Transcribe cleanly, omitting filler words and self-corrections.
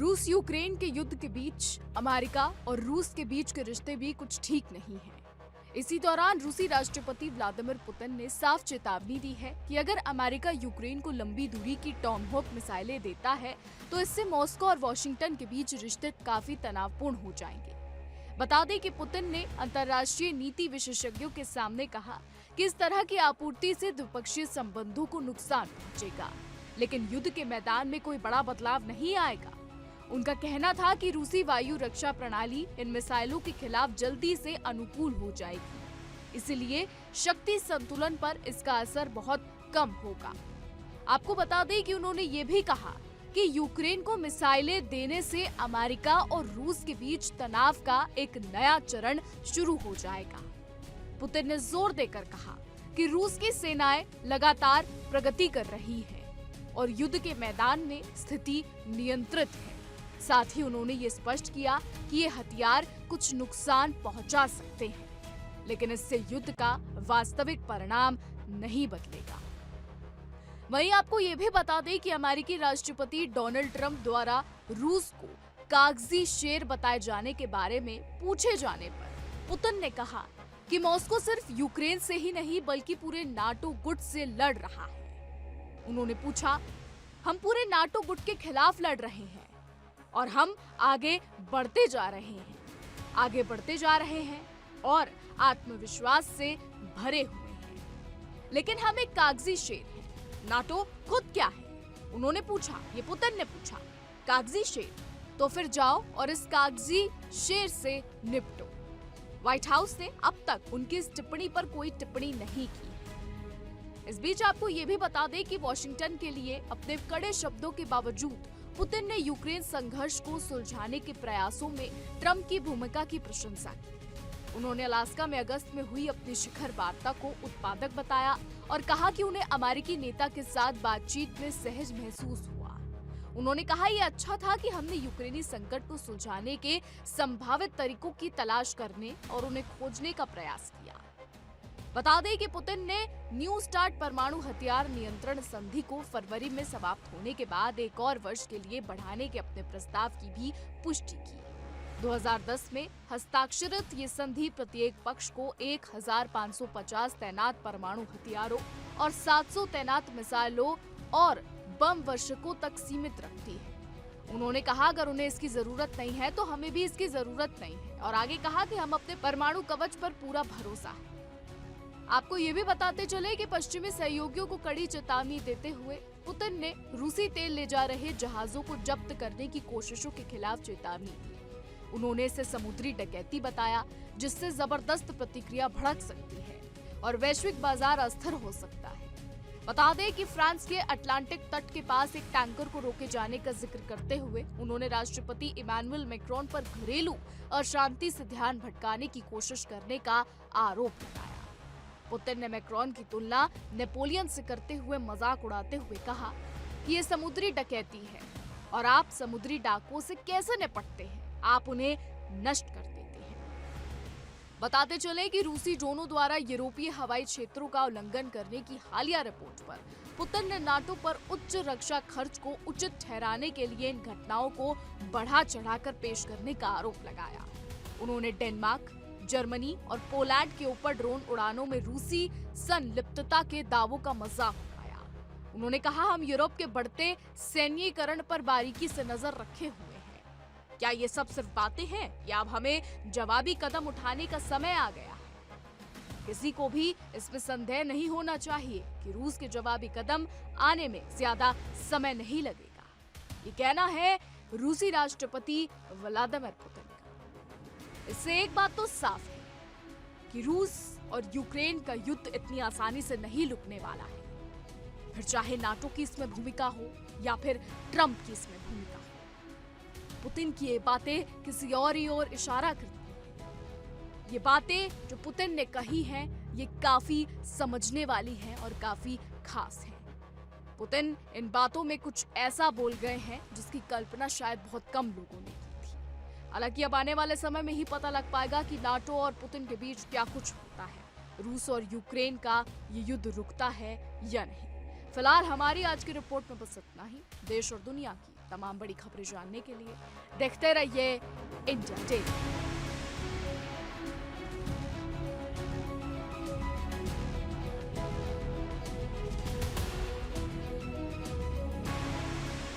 रूस यूक्रेन के युद्ध के बीच अमेरिका और रूस के बीच के रिश्ते भी कुछ ठीक नहीं हैं। इसी दौरान रूसी राष्ट्रपति व्लादिमीर पुतिन ने साफ चेतावनी दी है कि अगर अमेरिका यूक्रेन को लंबी दूरी की टॉमहोक मिसाइलें देता है तो इससे मॉस्को और वॉशिंगटन के बीच रिश्ते काफी तनावपूर्ण हो जाएंगे। बता दें कि पुतिन ने अंतर्राष्ट्रीय नीति विशेषज्ञों के सामने कहा कि इस तरह की आपूर्ति से द्विपक्षीय संबंधों को नुकसान पहुंचेगा, लेकिन युद्ध के मैदान में कोई बड़ा बदलाव नहीं आएगा। उनका कहना था कि रूसी वायु रक्षा प्रणाली इन मिसाइलों के खिलाफ जल्दी से अनुकूल हो जाएगी, इसलिए शक्ति संतुलन पर इसका असर बहुत कम होगा। आपको बता दें कि उन्होंने ये भी कहा कि यूक्रेन को मिसाइलें देने से अमेरिका और रूस के बीच तनाव का एक नया चरण शुरू हो जाएगा। पुतिन ने जोर देकर कहा कि रूस की सेनाएं लगातार प्रगति कर रही हैं और युद्ध के मैदान में स्थिति नियंत्रित है। साथ ही उन्होंने ये स्पष्ट किया कि ये हथियार कुछ नुकसान पहुंचा सकते हैं, लेकिन इससे युद्ध का वास्तविक परिणाम नहीं बदलेगा। वहीं आपको ये भी बता दें कि अमेरिकी राष्ट्रपति डोनाल्ड ट्रंप द्वारा रूस को कागजी शेर बताए जाने के बारे में पूछे जाने पर पुतिन ने कहा कि मॉस्को सिर्फ यूक्रेन से ही नहीं बल्कि पूरे नाटो गुट से लड़ रहा है। उन्होंने पूछा, हम पूरे नाटो गुट के खिलाफ लड़ रहे हैं और हम आगे बढ़ते जा रहे हैं और आत्मविश्वास से भरे हुए हैं, लेकिन हम एक कागजी शेर हैं। नाटो खुद क्या है? उन्होंने पूछा, ये पुतिन ने पूछा। कागजी शेर? तो फिर जाओ और इस कागजी शेर से निपटो। व्हाइट हाउस ने अब तक उनकी इस टिप्पणी पर कोई टिप्पणी नहीं की है। इस बीच आपको ये भी बता दें कि वॉशिंगटन के लिए अपने कड़े शब्दों के बावजूद पुतिन ने यूक्रेन संघर्ष को सुलझाने के प्रयासों में ट्रंप की भूमिका की प्रशंसा की। उन्होंने अलास्का में अगस्त में हुई अपनी शिखर वार्ता को उत्पादक बताया और कहा कि उन्हें अमेरिकी नेता के साथ बातचीत में सहज महसूस हुआ। उन्होंने कहा, यह अच्छा था कि हमने यूक्रेनी संकट को सुलझाने के संभावित तरीकों की तलाश करने और उन्हें खोजने का प्रयास किया। बता दें कि पुतिन ने न्यू स्टार्ट परमाणु हथियार नियंत्रण संधि को फरवरी में समाप्त होने के बाद एक और वर्ष के लिए बढ़ाने के अपने प्रस्ताव की भी पुष्टि की। 2010 में हस्ताक्षरित ये संधि प्रत्येक पक्ष को 1550 तैनात परमाणु हथियारों और 700 तैनात मिसाइलों और बम वर्षकों तक सीमित रखती है। उन्होंने कहा, अगर उन्हें इसकी जरूरत नहीं है तो हमें भी इसकी जरूरत नहीं है, और आगे कहा कि हम अपने परमाणु कवच पर पूरा भरोसा है। आपको ये भी बताते चले कि पश्चिमी सहयोगियों को कड़ी चेतावनी देते हुए पुतिन ने रूसी तेल ले जा रहे जहाजों को जब्त करने की कोशिशों के खिलाफ चेतावनी दी। उन्होंने इसे समुद्री डकैती बताया, जिससे जबरदस्त प्रतिक्रिया भड़क सकती है और वैश्विक बाजार अस्थिर हो सकता है। बता दें कि फ्रांस के अटलांटिक तट के पास एक टैंकर को रोके जाने का जिक्र करते हुए उन्होंने राष्ट्रपति इमैनुअल मैक्रोन पर घरेलू अशांति से ध्यान भटकाने की कोशिश करने का आरोप लगाया। पुतिन ने मैक्रोन की तुलना नेपोलियन से करते हुए मजाक उड़ाते हुए कहा कि ये समुद्री डकैती है और आप समुद्री डाकुओं से कैसे निपटते हैं? आप उन्हें नष्ट कर देते हैं। बताते चले कि रूसी ड्रोनों द्वारा यूरोपीय हवाई क्षेत्रों का उल्लंघन करने की हालिया रिपोर्ट पर पुतिन ने नाटो पर उच्च रक्षा खर्च को उचित ठहराने के लिए इन घटनाओं को बढ़ा चढ़ाकर पेश करने का आरोप लगाया। उन्होंने डेनमार्क, जर्मनी और पोलैंड के ऊपर ड्रोन उड़ानों में रूसी संलिप्तता के दावों का मजाक उड़ाया। उन्होंने कहा, हम यूरोप के बढ़ते सैन्यीकरण पर बारीकी से नजर रखे हुए हैं। क्या ये सब सिर्फ बातें हैं या अब हमें जवाबी कदम उठाने का समय आ गया है? किसी को भी इसमें संदेह नहीं होना चाहिए कि रूस के जवाबी कदम आने में ज्यादा समय नहीं लगेगा। ये कहना है रूसी राष्ट्रपति व्लादिमीर पुतिन का। इससे एक बात तो साफ है कि रूस और यूक्रेन का युद्ध इतनी आसानी से नहीं रुकने वाला है, फिर चाहे नाटो की इसमें भूमिका हो या फिर ट्रंप की इसमें भूमिका हो। पुतिन की ये बातें किसी और ही ओर इशारा करती हैं। ये बातें जो पुतिन ने कही हैं, ये काफी समझने वाली हैं और काफी खास हैं। पुतिन इन बातों में कुछ ऐसा बोल गए हैं जिसकी कल्पना शायद बहुत कम लोगों ने की थी। हालांकि अब आने वाले समय में ही पता लग पाएगा कि नाटो और पुतिन के बीच क्या कुछ होता है, रूस और यूक्रेन का ये युद्ध रुकता है या नहीं। फिलहाल हमारी आज की रिपोर्ट में बस इतना ही। देश और दुनिया की तमाम बड़ी खबरें जानने के लिए देखते रहिए इंडिया डेली।